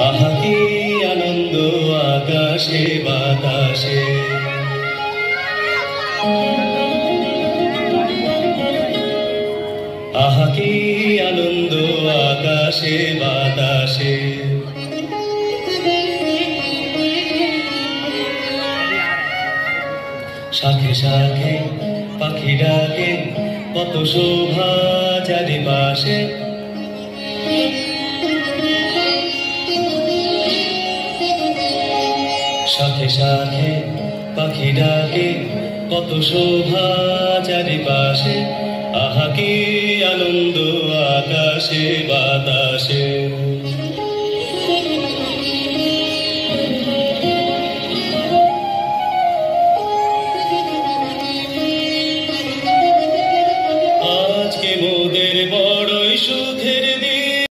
আহা কি আনন্দ আকাশে বাতাসে, আহা কি আনন্দ আকাশে বাতাসে। শাখে শাখে পাখি ডাকে, কত শোভা চারিপাশে। শাখে শাখে পাখি ডাকে, কত শোভা চারিপাশে। আহা কি আনন্দ আকাশে বাতাসে।